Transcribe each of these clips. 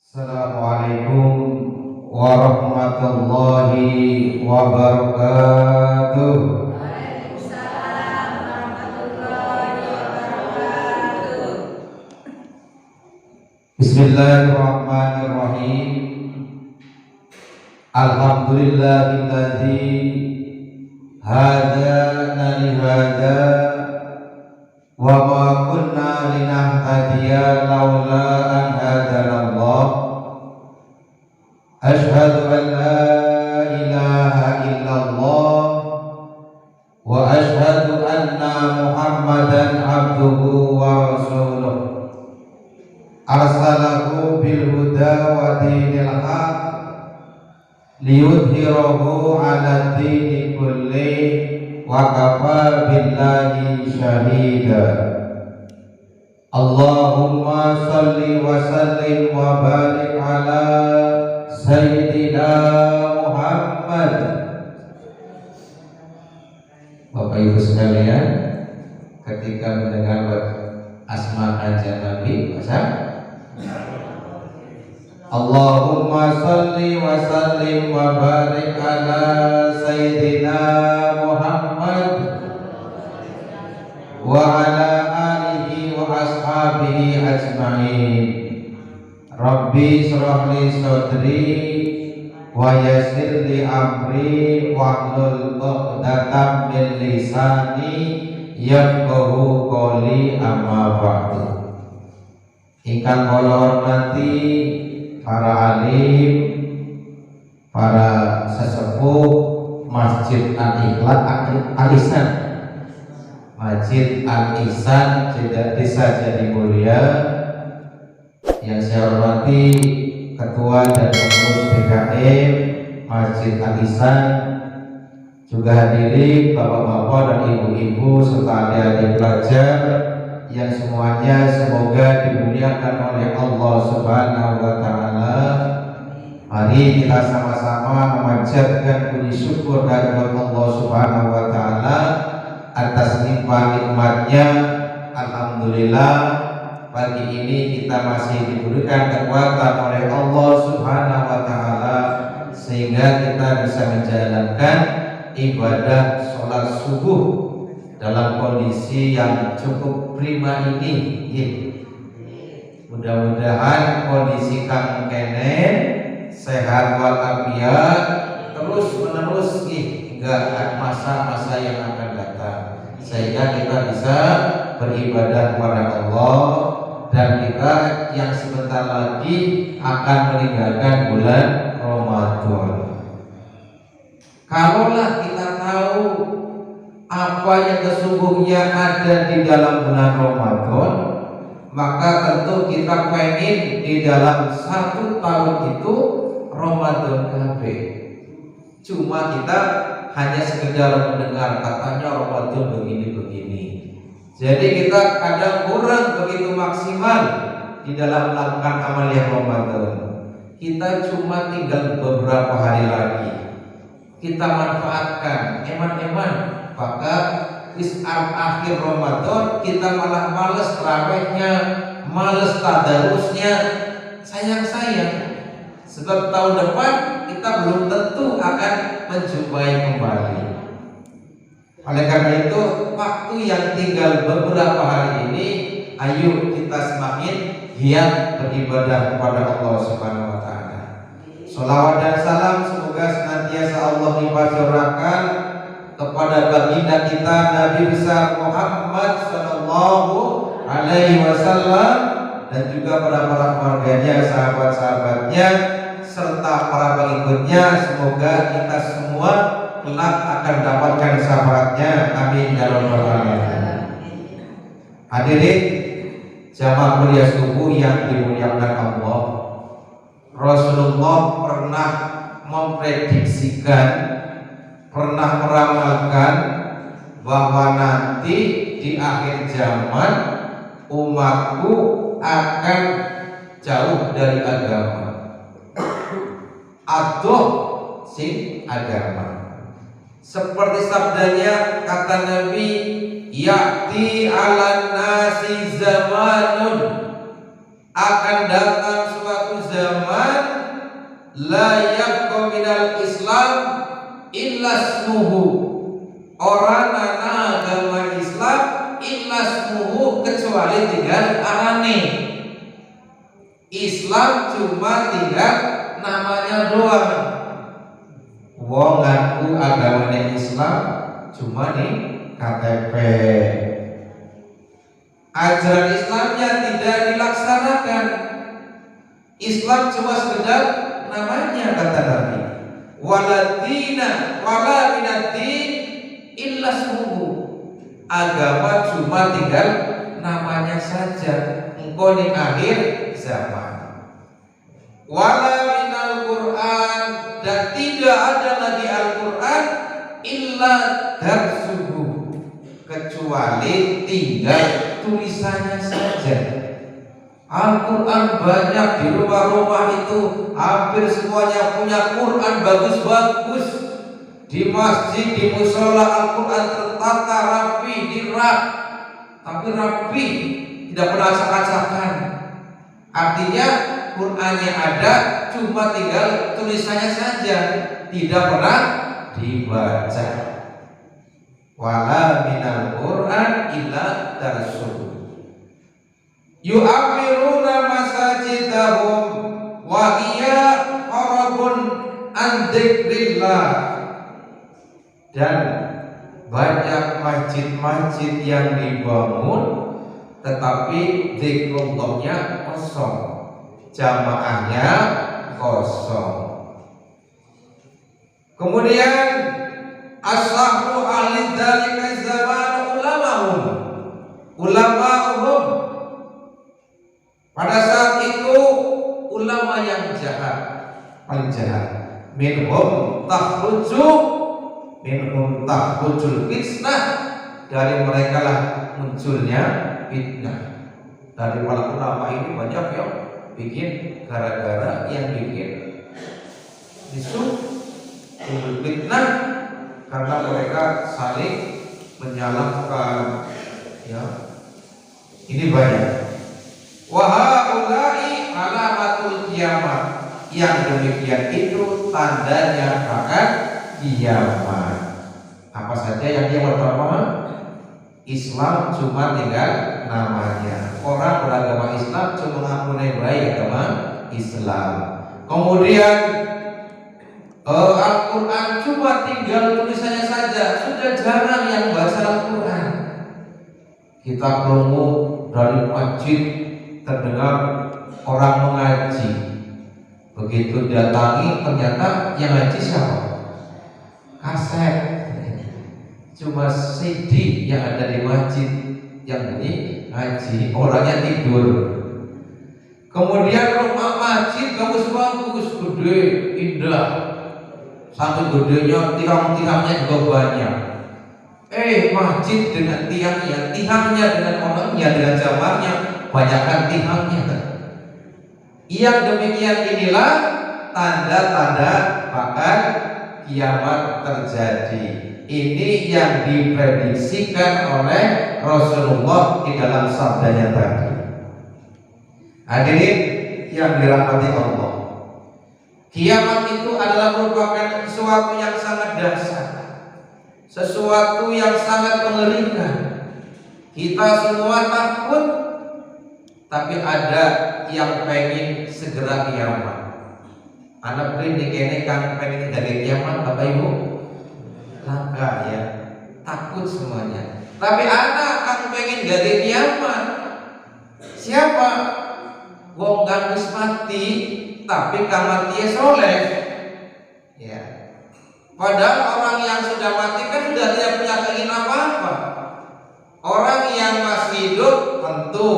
Assalamualaikum warahmatullahi wabarakatuh. Waalaikumsalam warahmatullahi wabarakatuh. Bismillahirrahmanirrahim. Alhamdulillahilladzi hadana li hada wa ma kunna linahtadiya laula an hadana Allah. Ashhadu an la ilaha illallah wa ashhadu anna Muhammadan abduhu wa rasuluh. Arsalahu bil huda wa dinil haq liyudhhirahu 'ala dini kulli wa kafa billahi syahida. Allahumma shalli wa sallim wa barik ala Sayyidina Muhammad. Bapak Ibu sekalian, ketika mendengar asma kanjeng Nabi, baca Allahumma shalli wa sallim wa barik ala Sayyidina Muhammad wa ala alihi wa ashabihi ajma'in. Rabbi shrah li sadri wa yassir li amri wahlul 'uqdatam min lisani yafqahu qawli, amma ba'du. Ingkang kula hormati para alim, para sesepuh Masjid Al-Ihsan, Masjid Al-Ihsan Desa Jatimulia, yang saya hormati Ketua dan Pengurus DKM Masjid Al-Ihsan, juga hadirin bapak-bapak dan ibu-ibu serta adik-adik pelajar yang semuanya semoga dimuliakan oleh Allah Subhanahu wa taala. Mari kita sama-sama memanjatkan puji syukur kehadirat Allah Subhanahu wa taala atas limpah nikmatnya. Alhamdulillah, pagi ini kita masih diberikan kekuatan oleh Allah Subhanahu wa taala sehingga kita bisa menjalankan ibadah sholat subuh dalam kondisi yang cukup prima ini. Mudah-mudahan kondisi kang kene sehat walafiat terus menerus hingga masa-masa yang akan datang, sehingga kita bisa beribadah kepada Allah dan kita yang sebentar lagi akan meninggalkan bulan Ramadan. Kalaulah kita tahu apa yang sesungguhnya ada di dalam bulan Ramadan, maka tentu kita pengen di dalam satu tahun itu Ramadan kabeh. Cuma kita hanya sekedar mendengar katanya Ramadan begini-begini. Jadi kita kadang kurang begitu maksimal di dalam melakukan amaliyah Ramadan. Kita cuma tinggal beberapa hari lagi. Kita manfaatkan eman-eman, maka akhir Ramadan kita malah males tarawihnya, males tadarusnya. Sayang-sayang, sebab tahun depan kita belum tentu akan menjumpai kembali. Oleh karena itu, waktu yang tinggal beberapa hari ini, ayo kita semakin giat beribadah kepada Allah Subhanahu wa taala. Sholawat dan salam semoga senantiasa Allah limpahkan kepada baginda kita Nabi besar Muhammad sallallahu alaihi wasallam dan juga pada para keluarganya, sahabat-sahabatnya serta para pengikutnya. Semoga kita semua kelak akan dapatkan syafaatnya, amin ya rabbal alamin. Hadirin jamaah kuliah subuh yang dimuliakan Allah, Rasulullah pernah memprediksikan, pernah meramalkan bahwa nanti di akhir zaman umatku akan jauh dari agama, atau sing agama. Seperti sabdanya, kata Nabi, ya'ti 'alan nasi zamanun, akan datang suatu zaman smuhu, orang nana agama Islam illa smuhu, kecuali tinggal arane. Islam cuma tinggal namanya doang. Wong ngaku agamanya Islam cuma nih KTP. Ajaran Islamnya tidak dilaksanakan. Islam cuma sekedar namanya, kata Nabi. Waladina wala minaddin illa smuhu. Agama cuma tinggal namanya saja. Engkau di akhir zaman. Wala minal Quran, dan tidak ada lagi Al-Quran illa darsuhu, kecuali tinggal tulisannya saja. Al-Quran banyak di rumah-rumah itu, hampir semuanya punya Quran bagus-bagus. Di masjid, di musola Al-Quran tertata rapi, di rak, tapi rapi, tidak pernah acak-acakan. Artinya Qurannya ada, cuma tinggal tulisannya saja, tidak pernah dibaca. Wala minal Quran illa darsuh. Yu'amiruna masajidahum wa hiya qarabun an dzikrillah. Dan banyak masjid-masjid yang dibangun tetapi zikrullahnya kosong, jamaahnya kosong. Kemudian ashabu ahli dzalika zaman ulama'uhum. Pada saat itu ulama yang jahat, paling jahat. Minhum takhrujul fitnah, dari mereka lah munculnya fitnah. Dari para ulama ini banyak yang bikin gara-gara, yang bikin isu fitnah karena mereka saling menyalahkan, ya. Ini banyak. Wahaulai alamatul kiamat, yang demikian itu tandanya akan kiamat. Apa saja yang dia pertama? Islam cuma tinggal namanya. Orang beragama Islam cuma mengaku baik agama Islam. Kemudian Al-Quran cuma tinggal tulisannya saja. Sudah jarang yang baca Al-Quran. Kita promo dari masjid terdengar orang mengaji. Begitu datangi ternyata yang ngaji siapa? Kaset. Cuma CD yang ada di masjid yang bunyi ngaji, orangnya tidur. Kemudian rumah masjid bagus-bagus, gede, indah. Satu gedenya tiang-tiangnya juga banyak. Masjid dengan tiangnya dengan orangnya, dengan jamarnya, banyakkan tiangnya. Yang demikian inilah tanda-tanda akan kiamat terjadi. Ini yang diprediksikan oleh Rasulullah di dalam sabdanya tadi. Hadirin yang dirahmati Allah, kiamat itu adalah merupakan sesuatu yang sangat dahsyat, sesuatu yang sangat mengerikan. Kita semua takut, tapi ada yang pengen segera kiamat. Anak klinik ini kan pengen dari kiamat, Bapak Ibu? Langka ya, takut semuanya. Tapi anak kan pengen dari kiamat. Siapa? Wong kan wis mati, tapi kamatinya soleh. Ya. Padahal orang yang sudah mati kan sudah tidak punya keinginan apa-apa. Orang yang masih hidup tentu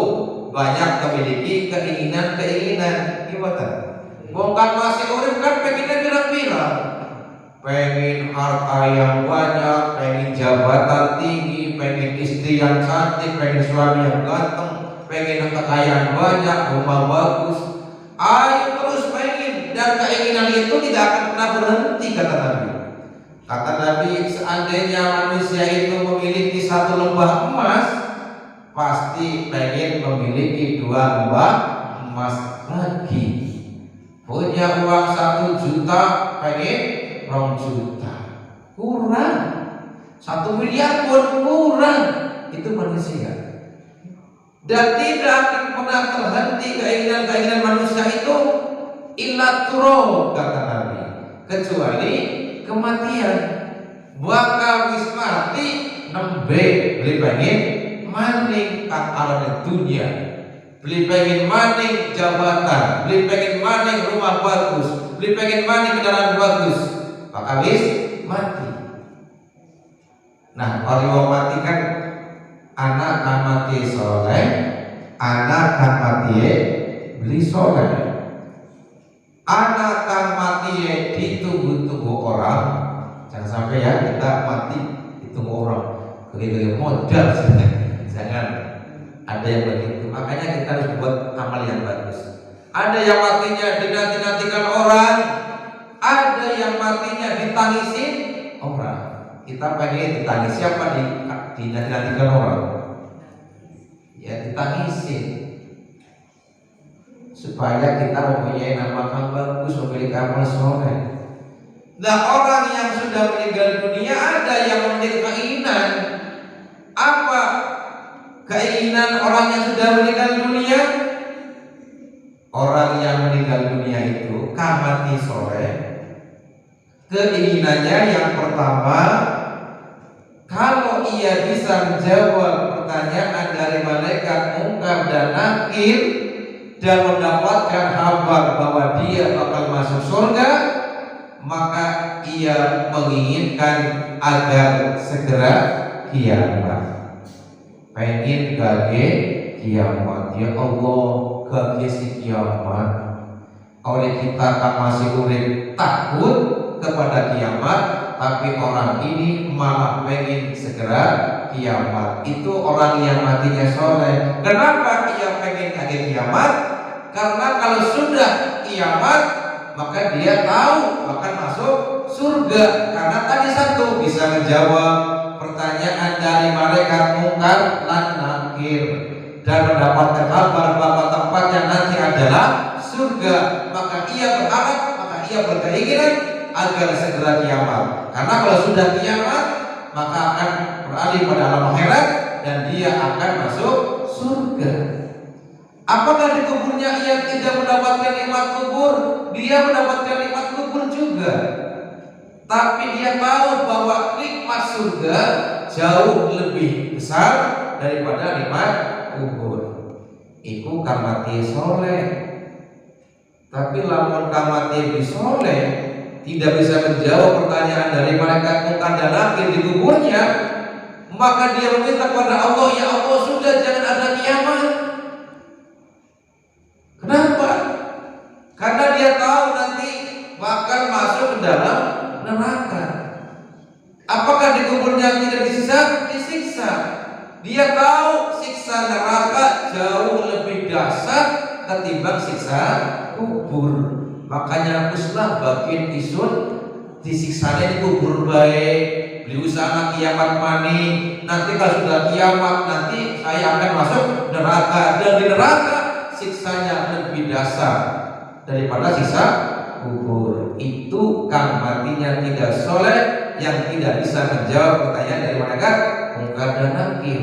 banyak memiliki keinginan. Gimana? Wong kan masih urip kan pengennya bilang-bilang, pengen harta yang banyak, pengen jabatan tinggi, pengen istri yang cantik, pengen suami yang ganteng, pengen kekayaan banyak, rumah bagus. Ayo terus pengen, dan keinginan itu tidak akan pernah berhenti, kata Nabi. Kata Nabi, seandainya manusia itu memiliki satu lembah emas, pasti pengen memiliki 2 lembah emas lagi. Punya uang 1 juta, pengen 2 juta. kurang. 1 miliar pun kurang. Itu manusia. Dan tidak akan pernah terhenti keinginan-keinginan manusia itu illa turab, kata Nabi, kecuali kematian. Bakal wis mati nembe beli pengen maning kang alane dunia, beli pengen maning jabatan, beli pengen maning rumah bagus, beli pengen maning kendaraan bagus, maka wis mati. Nah, orang mati kan anak kan mati soleh, anak kan mati beli soleh, anak kan mati ditunggu-tunggu orang. Jangan sampai ya kita mati ditunggu orang, kali-kali modal. Jangan ada yang begitu. Makanya kita harus buat amal yang bagus. Ada yang matinya dinanti-nantikan orang, ada yang matinya ditangisin orang. Kita pengen ditangis siapa? Dinanti-nantikan orang. Ya ditangisin supaya kita mempunyai nama yang bagus, memiliki amal soleh. Nah, orang yang sudah meninggal dunia ada yang memiliki keinginan. Apa keinginan orang yang sudah meninggal dunia? Orang yang meninggal dunia itu kamati soleh, keinginannya yang pertama, kalau ia bisa menjawab pertanyaan dari malaikat Munkar dan Nakir dan mendapatkan kabar bahwa dia bakal masuk surga, maka ia menginginkan agar segera kiamat. Pengen gage kiamat, ya Allah, gage si kiamat. Oleh kita kan masih urip takut kepada kiamat, tapi orang ini malah pengen segera kiamat. Itu orang yang matinya soleh. Kenapa ia pengen gage kiamat? Karena kalau sudah kiamat maka dia tahu akan masuk surga, karena tadi satu bisa menjawab pertanyaan dari malaikat Munkar dan Nakir dan mendapatkan kabar bahwa tempatnya nanti adalah surga, maka ia berharap, maka ia berkeinginan agar segera kiamat. Karena kalau sudah kiamat maka akan beralih pada alam akhirat dan dia akan masuk surga. Apakah di kuburnya ia tidak mendapatkan nikmat kubur? Dia mendapatkan nikmat kubur juga. Tapi dia tahu bahwa nikmat surga jauh lebih besar daripada nikmat kubur. Iku kamati soleh. Tapi lamun kamati soleh tidak bisa menjawab pertanyaan dari malaikat Munkar dan Nakir di kuburnya, maka dia meminta kepada Allah, ya Allah, sudah jangan ada kiamat. Kenapa? Karena dia tahu nanti bakal masuk ke dalam neraka. Apakah di kuburnya tidak disiksa? Disiksa. Dia tahu siksa neraka jauh lebih dahsyat ketimbang siksa kubur. Makanya uslah bagian isun disiksanya di kubur baik, beli usaha kiamat maning. Nanti kalau sudah kiamat nanti saya akan masuk neraka, dan di neraka siksanya lebih dasar daripada siksa kubur. Itu kan matinya tidak soleh, yang tidak bisa menjawab pertanyaan dari malaikat Munkar dan Nakir.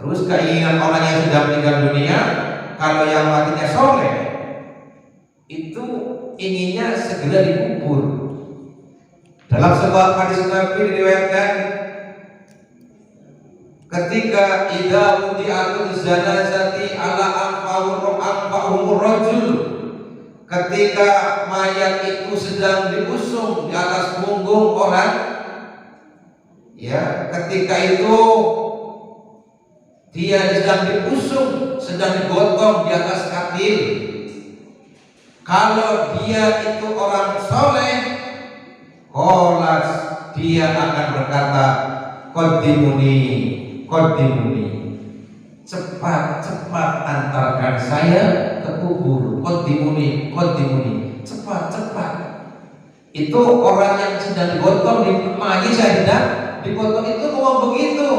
Terus keinginan orang yang sudah meninggal dunia, kalau yang matinya soleh itu inginnya segera dikubur. Dalam sebuah hadis Nabi diriwayatkan, ketika idza wudi'atul janazati ala anfa'umur rajul, ketika mayat itu sedang diusung di atas punggung orang, ya, ketika itu dia sedang diusung, sedang digotong di atas katil. Kalau dia itu orang soleh, kolas, dia akan berkata, qaddimuni, cepat antarkan saya ke kubur. Qaddimuni, cepat. Itu orang yang sedang digotong di mayit sedang digotong itu ngomong begitu.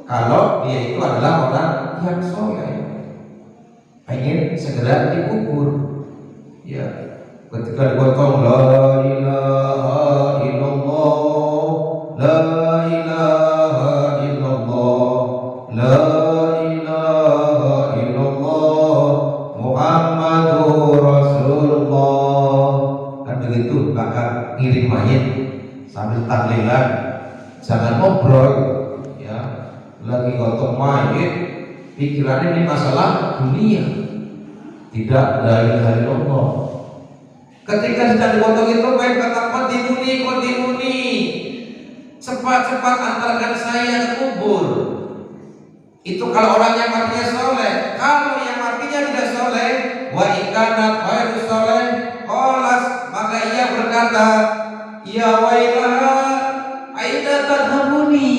Kalau dia itu adalah orang yang soleh, pengen segera dikubur. Ya, ketika digotong la ilaha illallah lagi gotong mayit, pikirannya ini masalah dunia, tidak la ilaha illallah. Ketika sedang digotong itu mayit kata kodimuni, cepat-cepat antarkan saya ke kubur. Itu kalau orang yang matinya soleh. Kalau yang matinya tidak soleh, wa ikanat ghairu soleh, qalas, maka ia berkata, ya wailaha aina tadhamuni,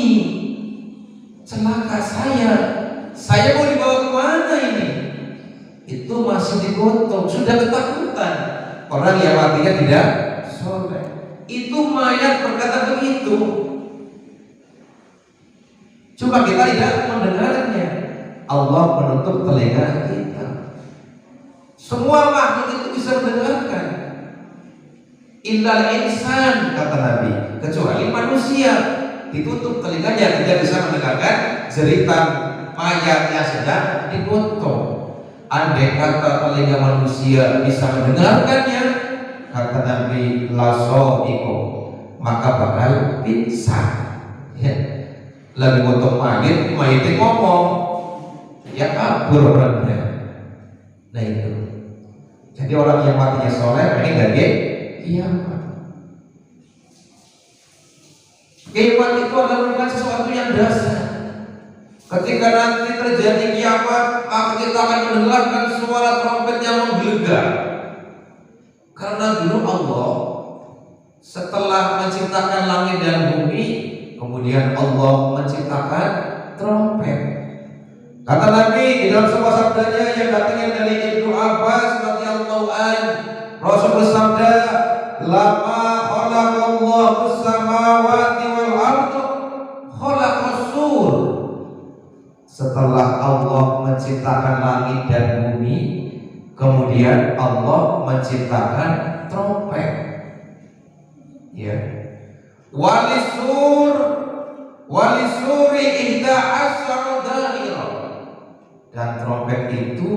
celaka saya mau dibawa kemana ini? Itu masih digotong, sudah ketakutan. Orang yang matinya tidak soleh, itu mayat berkata begitu. Cuma kita tidak mendengarnya. Allah menutup telinga kita. Semua makhluk itu bisa mendengarkan. Illal insan, kata Nabi, kecuali manusia ditutup telinganya, tidak bisa mendengarkan jeritan mayat yang sedang digotong. Andai kata telinga manusia bisa mendengarkannya, kata Nabi, lasoiko, maka bakal pingsan. Ya. Lagi gotong mayitnya ngomong, ya kabur orangnya. Nah itu. Jadi orang yang matinya soleh ini gak kiamat. Kiamat itu adalah bukan sesuatu yang dasar. Ketika nanti terjadi kiamat, maka kita akan mendengarkan suara trompet yang menggelegar. Karena dulu Allah setelah menciptakan langit dan bumi, kemudian Allah menciptakan trompet. Kata Nabi di dalam sebuah sabdanya yang datangnya dari Ibnu Abbas radhiyallahu anhu, Rasul bersabda, "Lama khalaqallahu samawati wal ardh khalaqas sur." Setelah Allah menciptakan langit dan bumi, kemudian Allah menciptakan trompet. Ya. Walisuri ihda asyara dairah, dan trompet itu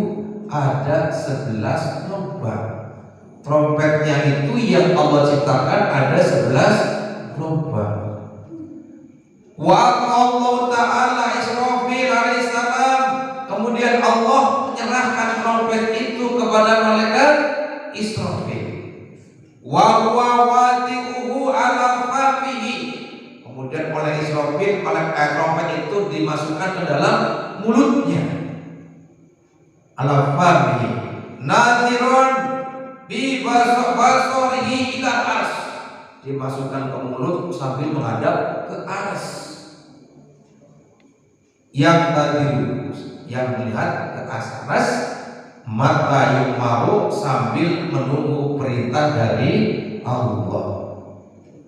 ada 11 lubang. Trompetnya itu yang Allah ciptakan ada 11 lubang. Wa Allah Ta'ala Israfil alaihissalam, kemudian Allah menyerahkan trompet itu kepada malaikat Israfil. Wa huwa wadi'uhu ala famihi, kemudian oleh Israfil trompet itu dimasukkan ke dalam mulutnya. Ala famihi nadhiran bi basarihi ila ars, dimasukkan ke mulut sambil menghadap ke ars. Yang tadi yang melihat ke atas, mata yumaru sambil menunggu perintah dari Allah.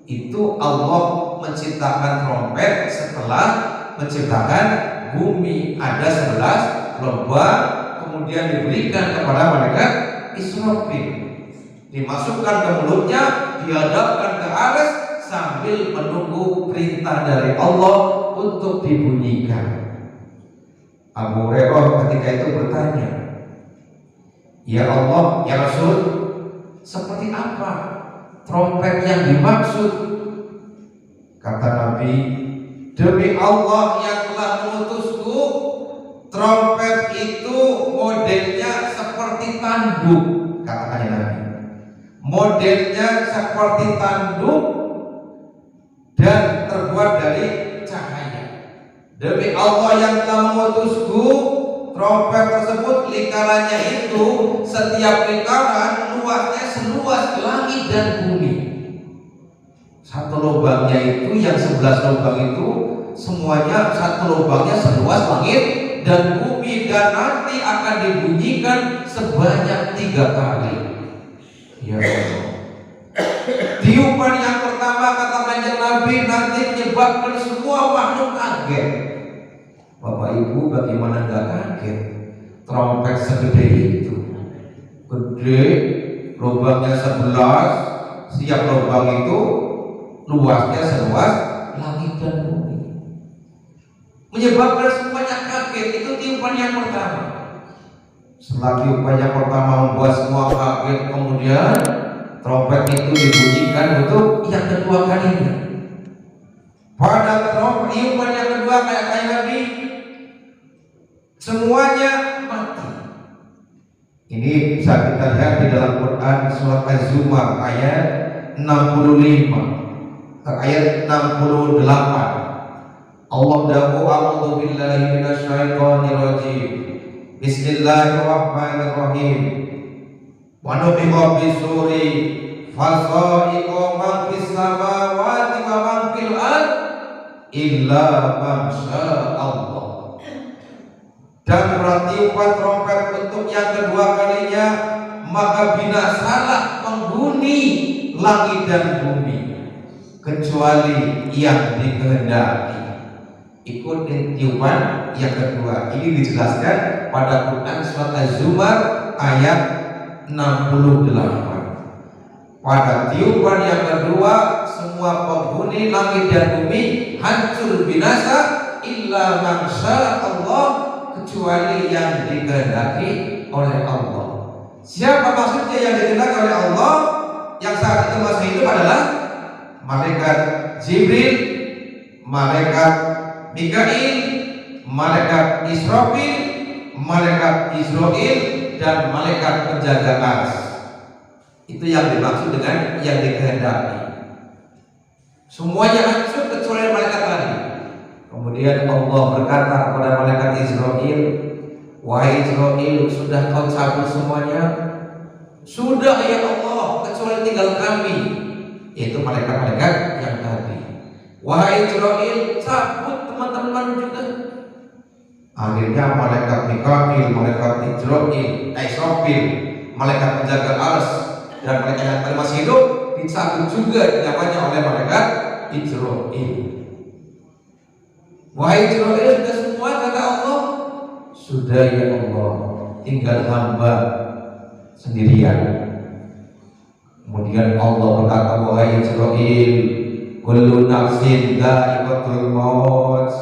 Itu Allah menciptakan trompet setelah menciptakan bumi, ada 11 lubang, kemudian diberikan kepada malaikat Israfil, dimasukkan ke mulutnya, dihadapkan ke atas sambil menunggu perintah dari Allah untuk dibunyikan. Abu Hurairah ketika itu bertanya, ya Allah, ya Rasul, seperti apa trompet yang dimaksud? Kata Nabi, demi Allah yang telah mengutusku, trompet itu modelnya seperti tanduk. Katakannya Nabi, modelnya seperti tanduk dan terbuat dari cahaya. Demi Allah yang telah mengutusku, trompet tersebut lingkarannya itu, setiap lingkaran luasnya seluas langit dan bumi. Satu lubangnya itu, yang 11 lubang itu semuanya satu lubangnya seluas langit dan bumi, dan nanti akan dibunyikan sebanyak 3 kali. Ya Allah. Tiupan yang pertama, kata kanjeng Nabi, nanti menyebabkan semua makhluk kaget. Bapak Ibu, bagaimana gak kaget? Trompet segede itu, gede, lubangnya 11, setiap lubang itu luasnya seluas langit dan bumi, menyebabkan semuanya kaget. Itu tiupan yang pertama. Setelah tiupan yang pertama membuat semua kaget, kemudian trompet itu dibunyikan untuk yang kedua kalinya. Pada tiupan yang kedua kayak Nabi, semuanya mati. Ini bisa kita lihat di dalam Quran surat Az-Zumar ayat 65 ayat 68. Allah dawu a'udzu billahi minasyaitonir rajim. Bismillahirrahmanirrahim. Wa nufiqa bis-suri fasa'iqa man fis samawati wa man fil ard illa man Allah. Dan bertiupan trompet untuk yang kedua kalinya, maka binasalah penghuni langit dan bumi kecuali yang dikehendaki. Ikutin tiupan yang kedua. Ini dijelaskan pada Quran surat Az-Zumar ayat 68. Pada tiupan yang kedua, semua penghuni langit dan bumi hancur binasa illa man Allah, kecuali yang dikehendaki oleh Allah. Siapa maksudnya yang dikehendaki oleh Allah? Yang saat itu masih hidup adalah malaikat Jibril, malaikat Mikail, malaikat Israfil, malaikat Israil, dan malaikat penjaga ars. Itu yang dimaksud dengan yang dikehendaki. Semuanya hancur kecuali malaikat tadi. Kemudian Allah berkata kepada malaikat Israil, wahai Israil, sudah kau cabut semuanya? Sudah ya Allah, kecuali tinggal kami, yaitu malaikat-malaikat yang tadi. Wahai Israil, cabut teman-teman juga. Akhirnya malaikat Mikail, malaikat Israfil, malaikat penjaga ars, dan malaikat yang tadi masih hidup dicabut juga nyawanya oleh malaikat Israil. Wahai Israil, sudah semua kata Allah? Sudah ya Allah, tinggal hamba sendirian. Kemudian Allah berkata, wahai Israil, kullu nafsin dha'iqatul maut.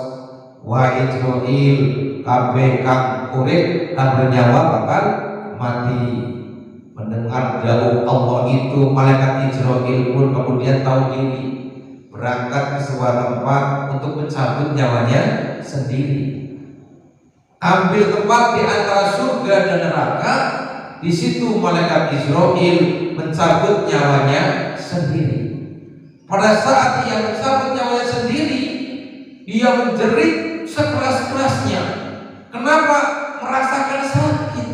Wahai Israil, kabeh kang urip kang bernyawa bakal mati. Mendengar dawuh Allah itu, malaikat Israil pun kemudian tahu diri, berangkat ke sebuah tempat untuk mencabut nyawanya sendiri. Ambil tempat di antara surga dan neraka. Di situ malaikat Israil mencabut nyawanya sendiri. Pada saat ia mencabut nyawanya sendiri, dia menjerit sekeras-kerasnya. Kenapa? Merasakan sakit.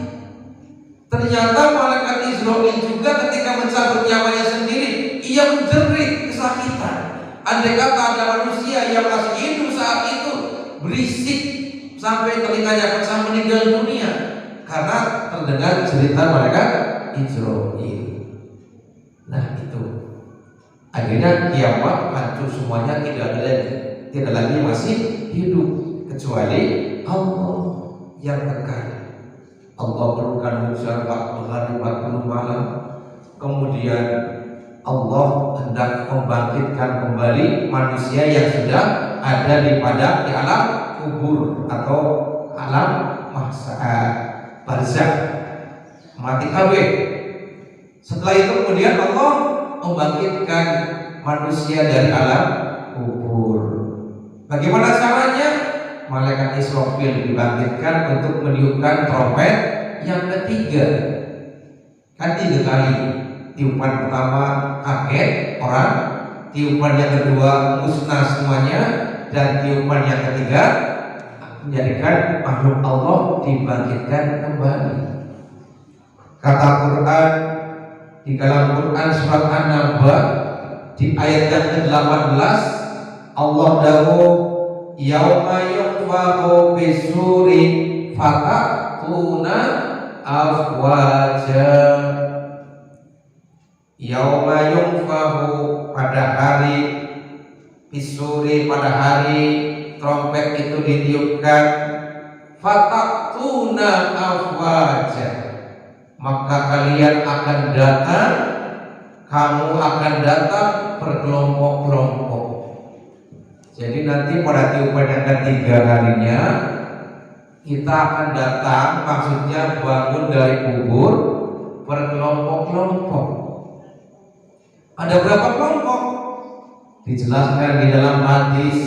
Ternyata malaikat Israil juga ketika mencabut nyawanya sendiri, ia menjerit kesakitan. Andai kata ada manusia yang masih hidup saat itu, berisik sampai telinganya pecah meninggal dunia karena terdengar cerita malaikat Israil. Nah itu akhirnya kiamat hancur semuanya, tidak lagi masih hidup kecuali Allah yang kekal. Allah berikan hujan 40 hari 40 malam. Kemudian Allah hendak membangkitkan kembali manusia yang sudah ada di alam kubur atau alam barzakh, mati kabeh. Setelah itu kemudian Allah membangkitkan manusia dari alam kubur. Bagaimana caranya? Malaikat Israfil dibangkitkan untuk meniupkan trompet yang ketiga. Kan 3 kali. Tiupan pertama kaget orang, tiupan yang kedua musnah semuanya, dan tiupan yang ketiga menjadikan makhluk Allah dibangkitkan kembali. Kata Quran di dalam Quran surat An-Naba di ayat yang ke-18, Allah dawuh, yauma yunfakhu bis-suri fatatuna afwaja. Yauma yunfakhu, pada hari bis-suri, pada hari trompet itu ditiupkan, fatatuna afwaja, maka kalian akan datang, kamu akan datang berkelompok-kelompok. Jadi nanti pada tiupan yang ketiga kalinya kita akan datang, maksudnya bangun dari kubur berkelompok-kelompok. Ada berapa kelompok? Dijelaskan di dalam hadis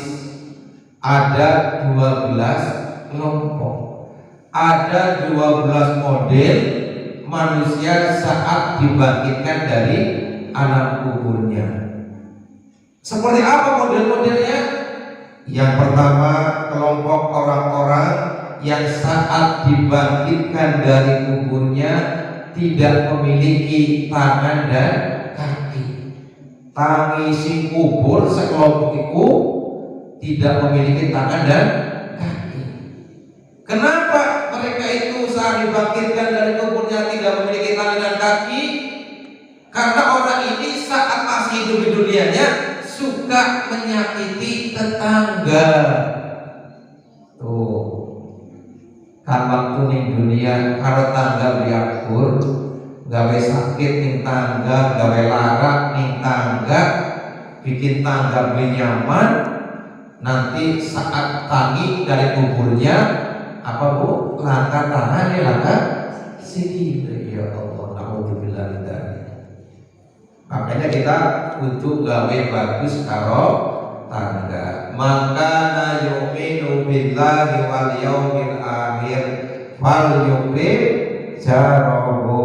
ada 12 kelompok, ada 12 model manusia saat dibangkitkan dari alam kuburnya. Seperti apa model-modelnya? Yang pertama, kelompok orang-orang yang saat dibangkitkan dari kuburnya tidak memiliki tangan dan kaki. Tangi si kubur sekelompok itu tidak memiliki tangan dan kaki. Kenapa mereka itu saat dibangkitkan dari kuburnya tidak memiliki tangan dan kaki? Karena orang ini saat masih hidup di dunianya suka menyakiti tetangga. Tuh, kan waktu ning dunia karo tangga diakur, gawe sakit ning tangga, gawe larak ning tangga, bikin tangga beli nyaman. Nanti saat tangi dari kuburnya apa bu? Langkah tangan ya langkah sikit. Ya Allah, naudzubillah min dzalik. Makanya kita untuk gawe bagus karo tangga. Maka na yu'minu billahi wal yaumil akhir fal yukrim jarahu.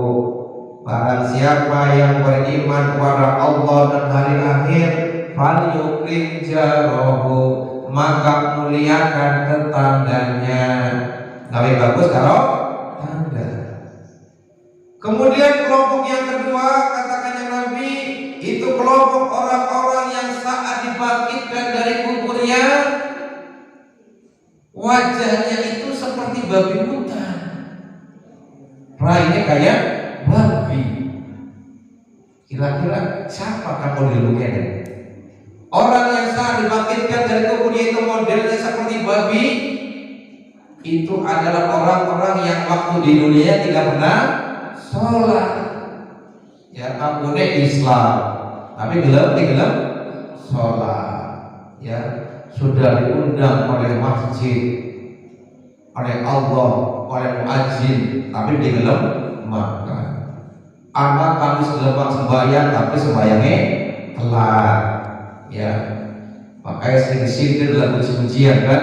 Barang siapa yang beriman kepada Allah dan hari akhir, fal yukrim jarahu, maka muliakan tetangganya. Gawe bagus karo tangga. Kemudian kelompok yang kedua, katakannya Nabi, itu kelompok orang-orang yang saat dibangkitkan dari kuburnya wajahnya itu seperti babi hutan, rainya kayak babi. Kira-kira siapa kamu dulunya? Orang yang saat dibangkitkan dari kuburnya itu modelnya seperti babi, itu adalah orang-orang yang waktu di dunia tidak pernah sholat. Ya, kampungnya Islam, tapi gelap sholat. Ya, sudah diundang oleh masjid, oleh Allah, oleh muadzin, tapi di gelap makan. Anak kami sedang sembahyang, tapi sembahyangnya telat. Ya, makanya sering-sering lagu pujian kan.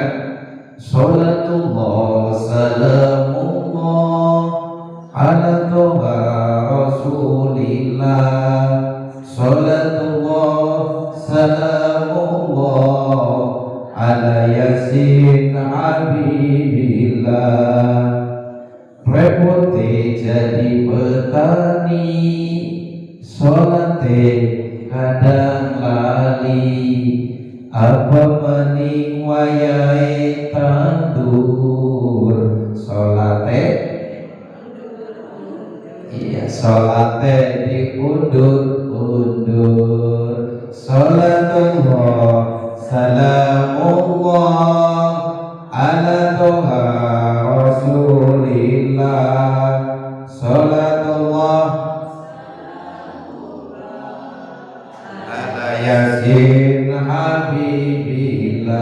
Salatullah salamullah ala toha rasulillah. Salatullah salamullah ala yasin habibillah. Repote jadi petani, salate kadang lali, apa mening wayahe tandur, salate iya salate diundur-undur. Salatullah salamullah ala toha rasulillah. Salatullah ala yasin habibillah.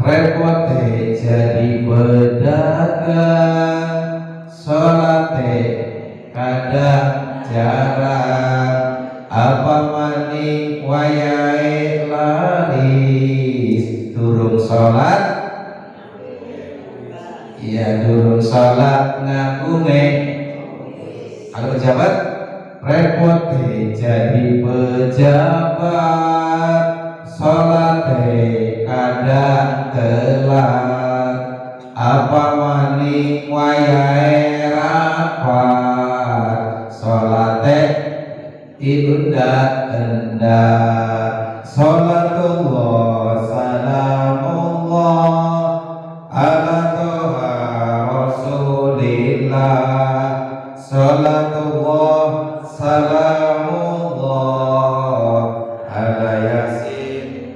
Repote jadi pedagang, salate kadang jarang, apa maning wayahe laris. Durung salat, iya durung salat ngakune. Kalau pejabat, repote jadi pejabat, salate kadang telat, apa maning wayahe rapat, salate diunda-unda. Salatullah salamullah ala toha rasulillah. Salatullah salamullah ala yasin.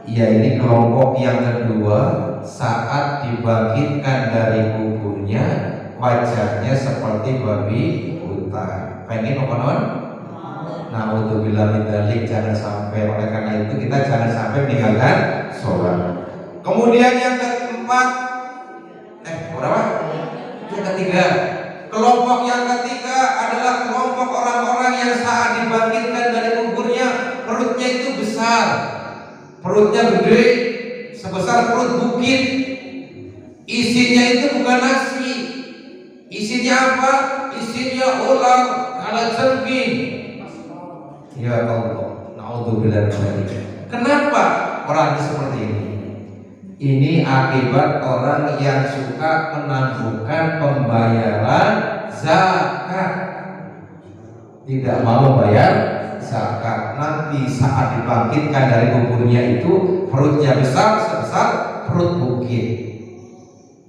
Ya, ini kelompok yang kedua saat dibangkitkan dari kuburnya wajahnya seperti babi hutan. Pengen apa? Naudzubillah min dzalik, jangan sampai. Oleh karena itu kita jangan sampai meninggalkan sholat. Kemudian yang keempat, berapa? Yang ketiga, kelompok yang ketiga adalah kelompok orang-orang yang saat dibangkitkan dari kuburnya perutnya itu besar, perutnya gede, sebesar perut bukit. Isinya itu bukan nasi. Isinya apa? Isinya ular, kalajengking. Ya Allah, naudzubillah min dzalik. Kenapa orang seperti ini? Ini akibat orang yang suka menangguhkan pembayaran zakat. Tidak mau bayar zakat. Nanti saat dibangkitkan dari kuburnya itu perutnya besar sebesar perut bukit.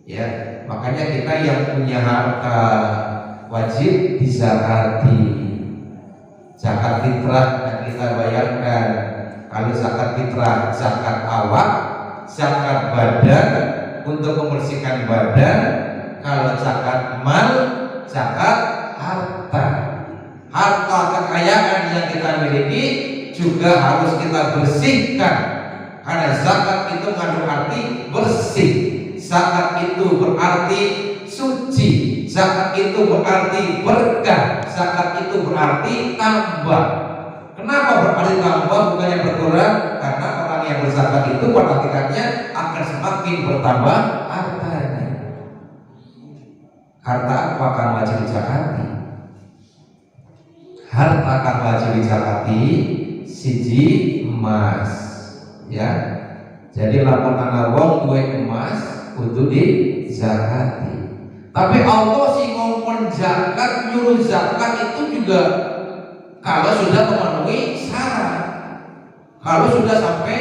Ya, makanya kita yang punya harta wajib dizakati. Zakat fitrah yang kita bayarkan. Kalau zakat fitrah, zakat awak, zakat badan untuk membersihkan badan. Kalau zakat mal, zakat harta. Harta kekayaan yang kita miliki juga harus kita bersihkan. Karena zakat itu mengandung arti bersih. Zakat itu berarti suci. Zakat itu berarti berkah. Zakat itu berarti tambah. Kenapa berarti tambah bukannya berkurang? Karena orang yang berzakat itu pada hakikatnya akan semakin bertambah hartanya. Harta apa akan wajib dizakati? Harta akan wajib dizakati siji emas, ya. Jadi lamun ana wong duwe emas kudu dizakati. Tapi Allah sih ngomong zakat, nyuruh zakat itu juga kalau sudah memenuhi syarat, kalau sudah sampai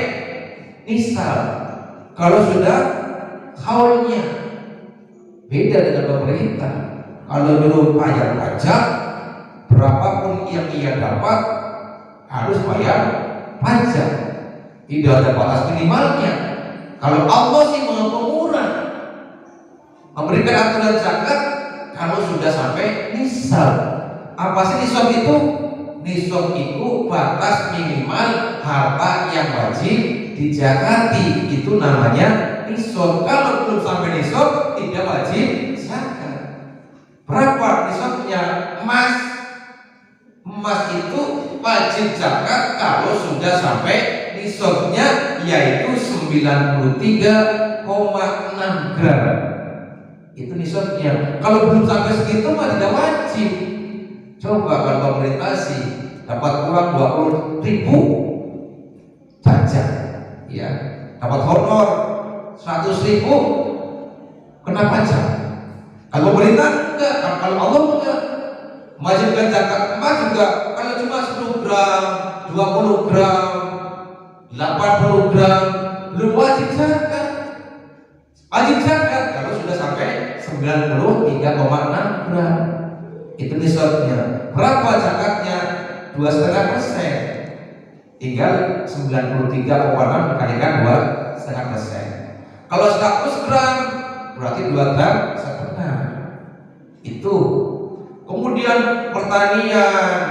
nisab, kalau sudah haulnya. Beda dengan pemerintah. Kalau dulu bayar pajak, berapapun yang ia dapat harus bayar pajak. Tidak ada batas minimalnya. Kalau Allah sih Maha Pemurah, memberikan aturan zakat kalau sudah sampai nisab. Apa sih nisab itu? Nisab itu batas minimal harta yang wajib dizakati. Itu namanya nisab. Kalau belum sampai nisab tidak wajib zakat. Berapa nisabnya? Emas. Emas itu wajib zakat kalau sudah sampai nisabnya, yaitu 93,6 gram. Itu nisabnya. Kalau belum sampai segitu mah tidak wajib. Coba kalau pemerintah sih dapat uang 20.000 pajak, ya, dapat honor 100.000 kena pajak. Kalau pemerintah enggak, kalau Allah enggak. Wajibkan zakat emas juga kalau cuma 10 gram, 20 gram, 80 gram belum wajib zakat. Wajib zakat kalau sudah sampai 93,6 gram. Itu nisabnya. Berapa zakatnya? 2,5%. Tinggal 93,6 dikalikan 2,5%. Kalau 100 gram berarti 2 gram setengah. Itu. Kemudian pertanian,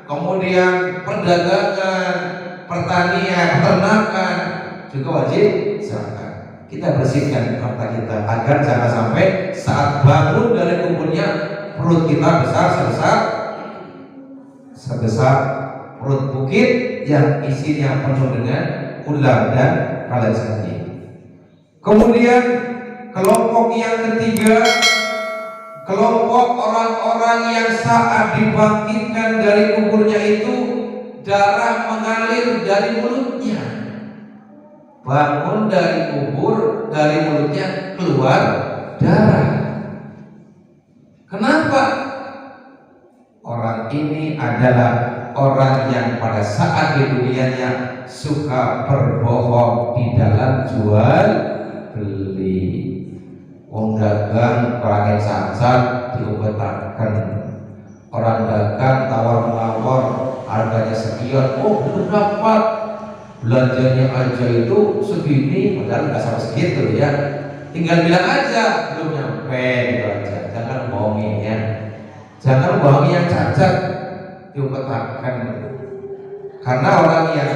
kemudian perdagangan, pertanian, peternakan juga wajib zakat. Kita bersihkan harta kita agar jangan sampai saat bangun dari kuburnya perut kita sebesar perut bukit yang isinya penuh dengan ular dan kalajengking. Kemudian kelompok yang ketiga, kelompok orang-orang yang saat dibangkitkan dari kuburnya itu darah mengalir dari mulutnya. Bangun dari kubur, dari mulutnya keluar darah. Kenapa? Orang ini adalah orang yang pada saat di dunianya suka berbohong di dalam jual beli. Wong dagang orang yang sangat diobatakan. Orang dagang tawar-menawar harganya sekian, oh belum dapat, belanjanya aja itu segini, padahal nggak sampai segitu ya. Tinggal bilang aja belum nyampe gitu aja. Jangan bohongin ya. Jangan bohongi yang cacat, diobatakan. Karena orang yang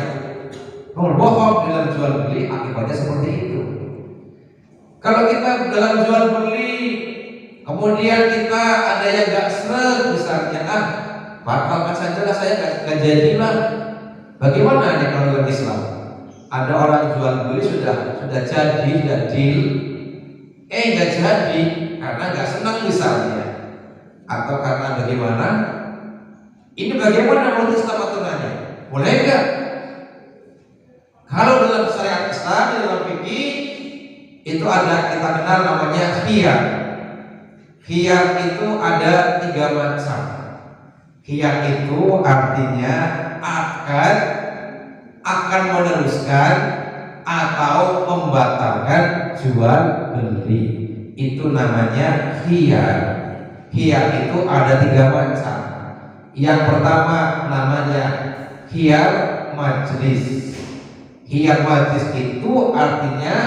berbohong dalam jual beli akibatnya seperti itu. Kalau kita dalam jual beli, kemudian kita ada yang gak seret misalnya, batalkan saja lah, saya gak jadi lah. Bagaimana nih kalau dalam Islam? Ada orang jual beli sudah jadi, sudah deal, nggak jadi karena nggak senang misalnya, atau karena bagaimana? Ini bagaimana menurut Islam aturannya? Boleh nggak? Kalau dalam syariat Islam, dalam fikih itu ada kita kenal namanya khiyar. Khiyar itu ada 3 macam. Khiyar itu artinya akan meneruskan atau membatalkan jual beli. Itu namanya khiyar. Khiyar itu ada 3 macam. Yang pertama namanya khiyar majlis. Khiyar majlis itu artinya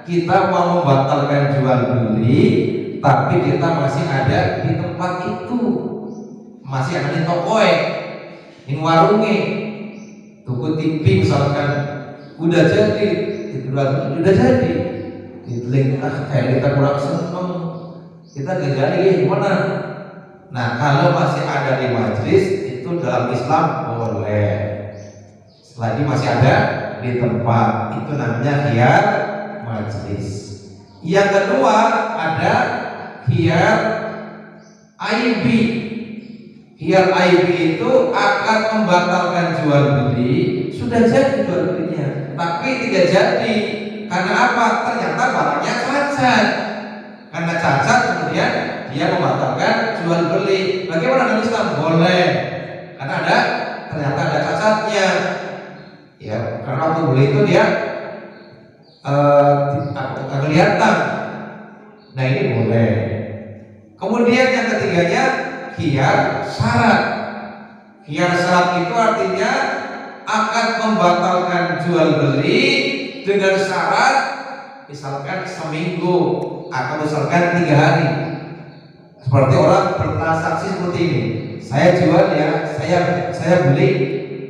kita mau membatalkan jual beli, tapi kita masih ada di tempat itu, masih ada di toko, di warungnya, tuku TV misalkan, udah jadi, udah jadi, diteling kayak kita kurang seneng, kita nggak jadi, gimana? Nah kalau masih ada di majlis itu dalam Islam boleh, selagi masih ada di tempat, itu namanya khiyar majlis. Yang kedua ada khiyar AIB. Khiyar AIB itu akan membatalkan jual beli, sudah jadi jual belinya, tapi tidak jadi. Karena apa? Ternyata barangnya cacat. Karena cacat kemudian dia membatalkan jual beli. Bagaimana dalam Islam? Boleh. Karena ternyata ada cacatnya. Ya, karena waktu beli itu dia kelihatan. Nah ini boleh. Kemudian yang ketiganya khiyar syarat. Khiyar syarat itu artinya akan membatalkan jual beli dengan syarat misalkan seminggu atau misalkan 3 hari. Seperti orang bertransaksi seperti ini. Saya jual ya, saya beli,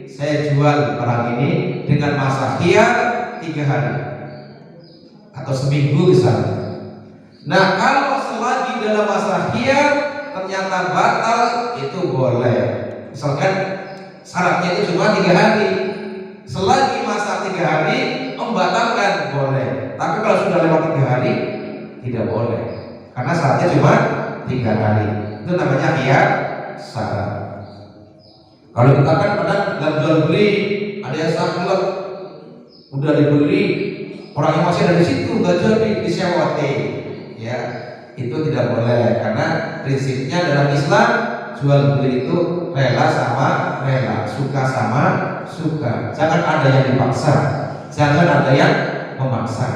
saya jual barang ini dengan masa khiyar 3 hari atau seminggu misalnya. Nah kalau selagi dalam masa khiyar ternyata batal, itu boleh. Misalkan syaratnya itu cuma 3 hari, selagi masa 3 hari membatalkan boleh. Tapi kalau sudah lewat 3 hari tidak boleh, karena syaratnya cuma 3 hari. Itu namanya khiyar syarat. Kalau kita kan kadang dalam jual beli ada yang saklek, udah dibeli, orangnya masih ada di situ, nggak jadi disewati, ya itu tidak boleh. Karena prinsipnya dalam Islam jual beli itu rela sama rela, suka sama suka. Jangan ada yang dipaksa, jangan ada yang memaksa.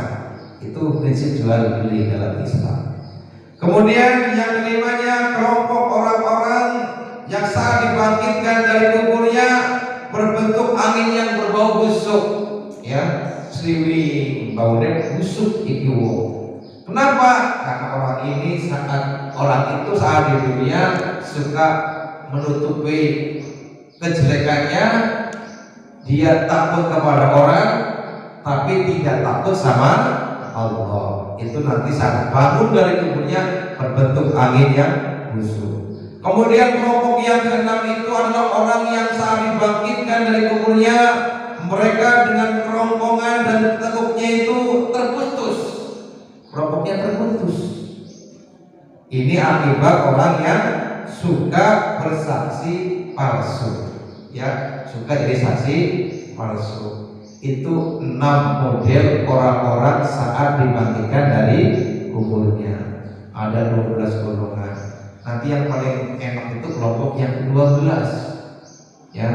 Itu prinsip jual beli dalam Islam. Kemudian yang kelimanya, kelompok orang-orang yang saat dibangkitkan dari kuburnya berbentuk angin yang berbau busuk, ya, sliwing, baunya busuk itu. Kenapa? Karena orang itu saat di dunia suka menutupi kejelekannya, dia takut kepada orang, tapi tidak takut sama Allah. Itu nanti saat bangun dari kuburnya berbentuk angin yang busuk. Kemudian kelompok yang keenam itu adalah orang yang saat dibangkitkan dari kuburnya, mereka dengan kerongkongan dan tekuknya itu terputus. Kelompoknya terputus. Ini akibat orang yang suka bersaksi palsu, ya, suka jadi saksi palsu. Itu 6 model orang-orang saat dibangkitkan dari kuburnya. Ada 12 golongan. Nanti yang paling enak itu kelompok yang ke-12, ya.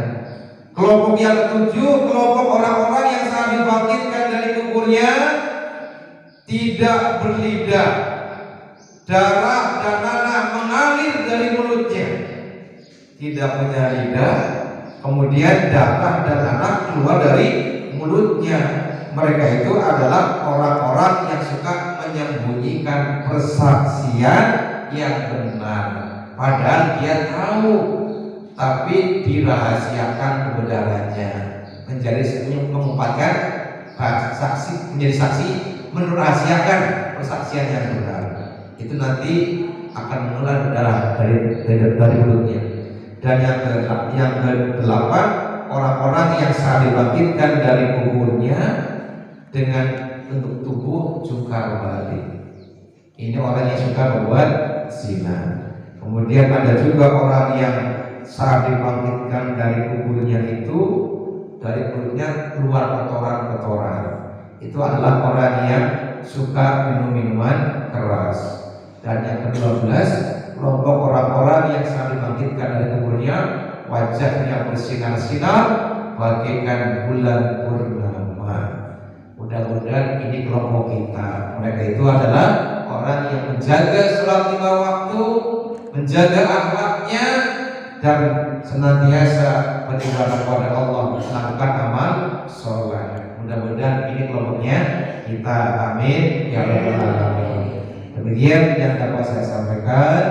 Kelompok yang ke-7, kelompok orang-orang yang saat dibangkitkan dari kuburnya tidak berlidah, darah dan nanah mengalir dari mulutnya, tidak punya lidah, kemudian darah dan nanah keluar dari mulutnya. Mereka itu adalah orang-orang yang suka menyembunyikan persaksian yang benar, padahal dia tahu, tapi dirahasiakan kebenarannya, menjadi mengumpankan saksi, menjadi saksi, merahasiakan persaksian yang benar. Itu nanti akan mengeluarkan darah dari mulutnya. Dan yang ke-8, orang-orang yang saat dibangkitkan dari kuburnya dengan bentuk tubuh jungkar balik. Ini orang yang suka berbuat zina. Kemudian ada juga orang yang saat dibangkitkan dari kuburnya itu dari perutnya keluar kotoran-kotoran. Itu adalah orang yang suka minum minuman keras. Dan yang ke-12, kelompok orang-orang yang saat dibangkitkan dari kuburnya wajahnya bersinar-sinar bagaikan bulan purnama. Mudah-mudahan ini kelompok kita. Mereka itu adalah orang yang menjaga sholat 5 waktu, menjaga akhlaknya, dan senantiasa beribadah kepada Allah, melakukan amal sholat. Mudah-mudahan ini kelompoknya kita. Amin ya rabbal alamin. Demikian yang dapat saya sampaikan.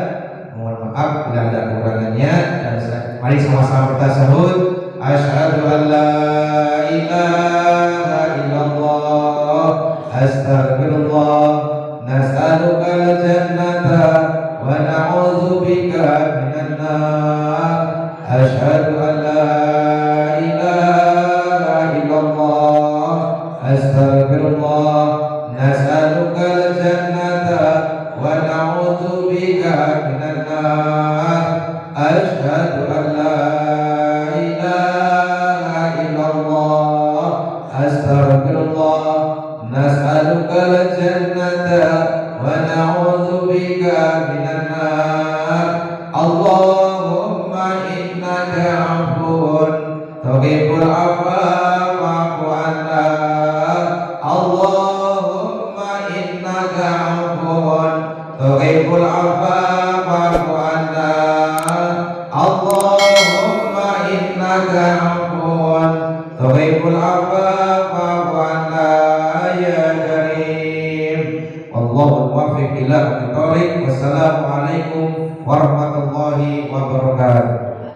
Mohon maaf bila ada kekurangannya, dan mari sama-sama bertasyahud. Asyhadu an la ilaha illallah, astaghfirullah, nas'aluka al-jannata wa na'udzubika minan nar. Asyhadu an la ilaha illallah, astaghfirullah, nas'aluka al-jannata wa na'udzubika minan nar. Asyhadu an la ilaha illallah, astaghfirullah, nas'aluka al-jannata wa na'udzubika minan nar. Allahumma innaka 'afuwun tuhibbul 'afwa fa'fu 'anna. Allahumma innaka 'afuwun tuhibbul 'afwa fa'fu 'anna. Allahumma innaka 'afuwun tuhibbul 'afwa fa'fu 'anna ya karim. Wallahu muwaffiq ila aqwamit thoriq. Wassalamualaikum warahmatullahi wabarakatuh.